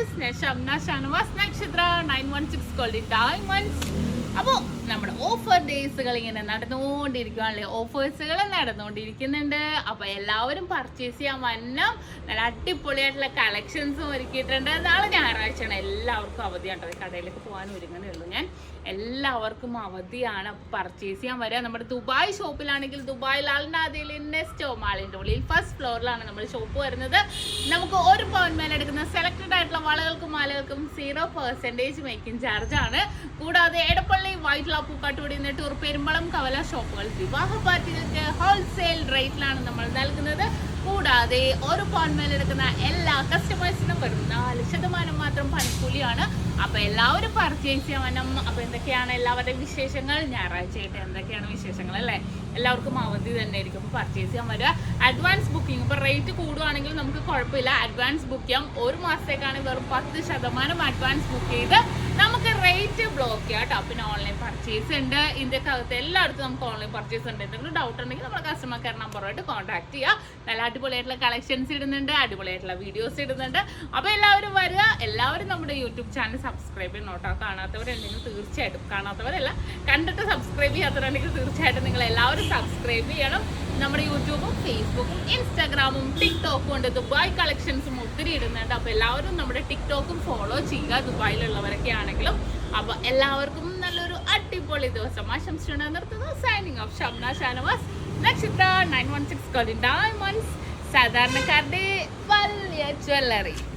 Viewers, ഞാൻ ഷംന ഷാനവാസ് നക്ഷത്ര 916 golden diamonds. അപ്പോൾ നമ്മുടെ ഓഫർ ഡേയ്സുകൾ ഇങ്ങനെ നടന്നുകൊണ്ടിരിക്കുകയാണല്ലേ, ഓഫേഴ്സുകൾ നടന്നുകൊണ്ടിരിക്കുന്നുണ്ട്. അപ്പോൾ എല്ലാവരും പർച്ചേസ് ചെയ്യാൻ വന്നം. നല്ല അടിപൊളിയായിട്ടുള്ള കളക്ഷൻസും ഒരുക്കിയിട്ടുണ്ട്. നാളെ ഞായറാഴ്ചയാണ്, എല്ലാവർക്കും അവധിയാണ്. കടയിലേക്ക് പോകാൻ ഒരുങ്ങണേ ഉള്ളൂ ഞാൻ. എല്ലാവർക്കും അവധിയാണ്. പർച്ചേസ് ചെയ്യാൻ വരിക. നമ്മുടെ ദുബായ് ഷോപ്പിലാണെങ്കിൽ ദുബായ് ലാൽനാദിയിൽ നെസ്റ്റോ മാളിൻ്റെ ഉള്ളിൽ ഫസ്റ്റ് ഫ്ലോറിലാണ് നമ്മുടെ ഷോപ്പ് വരുന്നത്. നമുക്ക് ഒരു പവൻ മേലെടുക്കുന്ന സെലക്റ്റഡ് ആയിട്ടുള്ള വളകൾക്കും മാലകൾക്കും 0% മേക്കിംഗ് ചാർജ് ആണ്. കൂടാതെ എടപ്പള്ളി, വൈറ്റ്ല, പൂക്കാട്ടുപടി, നെട്ടൂർ, പെരുമ്പളം, കവല ഷോപ്പുകൾ വിവാഹ പാർട്ടികൾക്ക് ഹോൾസെയിൽ റേറ്റിലാണ് നമ്മൾ നൽകുന്നത്. കൂടാതെ ഒരു പവൻ മേലെടുക്കുന്ന എല്ലാ കസ്റ്റമേഴ്സിനും വെറും 4% മാത്രം പണിക്കൂലിയാണ്. അപ്പോൾ എല്ലാവരും പർച്ചേസ് ചെയ്യാൻ വരണം. അപ്പോൾ എന്തൊക്കെയാണ് എല്ലാവരുടെയും വിശേഷങ്ങൾ? ഞായറാഴ്ചയായിട്ട് എന്തൊക്കെയാണ് വിശേഷങ്ങൾ അല്ലേ? എല്ലാവർക്കും അവധി തന്നെ ആയിരിക്കും. അപ്പോൾ പർച്ചേസ് ചെയ്യാൻ വരിക. അഡ്വാൻസ് ബുക്കിംഗ്, ഇപ്പോൾ റേറ്റ് കൂടുവാണെങ്കിൽ നമുക്ക് കുഴപ്പമില്ല, അഡ്വാൻസ് ബുക്ക് ചെയ്യാം. ഒരു മാസത്തേക്കാണെങ്കിൽ വെറും 10% അഡ്വാൻസ് ബുക്ക് ചെയ്ത് നമുക്ക് റേറ്റ് ബ്ലോക്ക് ചെയ്യാം കേട്ടോ. പിന്നെ ഓൺലൈൻ പർച്ചേസ് ഉണ്ട്. ഇന്ത്യക്ക് അകത്ത് എല്ലായിടത്തും നമുക്ക് ഓൺലൈൻ പർച്ചേസ് ഉണ്ട്. എന്തെങ്കിലും ഡൗട്ട് ഉണ്ടെങ്കിൽ നമ്മുടെ കസ്റ്റമർ കെയർ നമ്പറുമായിട്ട് കോൺടാക്ട് ചെയ്യുക. നല്ല അടിപൊളിയായിട്ടുള്ള കളക്ഷൻസ് ഇടുന്നുണ്ട്, അടിപൊളിയായിട്ടുള്ള വീഡിയോസ് ഇടുന്നുണ്ട്. അപ്പോൾ എല്ലാവരും വരിക. എല്ലാവരും നമ്മുടെ യൂട്യൂബ് ചാനൽ സബ്സ്ക്രൈബ് ചെയ്യണം കേട്ടോ. കാണാത്തവരുണ്ടെങ്കിൽ തീർച്ചയായിട്ടും, കാണാത്തവരല്ല കണ്ടിട്ട് സബ്സ്ക്രൈബ് ചെയ്യാത്തവരുണ്ടെങ്കിൽ തീർച്ചയായിട്ടും നിങ്ങൾ എല്ലാവരും സബ്സ്ക്രൈബ് ചെയ്യണം. നമ്മുടെ യൂട്യൂബും ഫേസ്ബുക്കും ഇൻസ്റ്റാഗ്രാമും ടിക്ടോക്കും ഉണ്ട്. ദുബായ് കളക്ഷൻസും ഒത്തിരി ഇടുന്നുണ്ട്. അപ്പോൾ എല്ലാവരും നമ്മുടെ ടിക്ടോക്കും ഫോളോ ചെയ്യുക, ദുബായിലുള്ളവരൊക്കെ ആണെങ്കിലും. അപ്പോൾ എല്ലാവർക്കും നല്ലൊരു അടിപൊളി ദിവസം ആശംസിച്ചുകൊണ്ട് നിർത്തുന്നു. സൈനിങ് ഓഫ് ഷംന ഷാനവാസ് നക്ഷത്ര 916 ഗോൾഡൻ ഡയമണ്ട്സ്, സാധാരണക്കാരുടെ വലിയ ജ്വല്ലറി.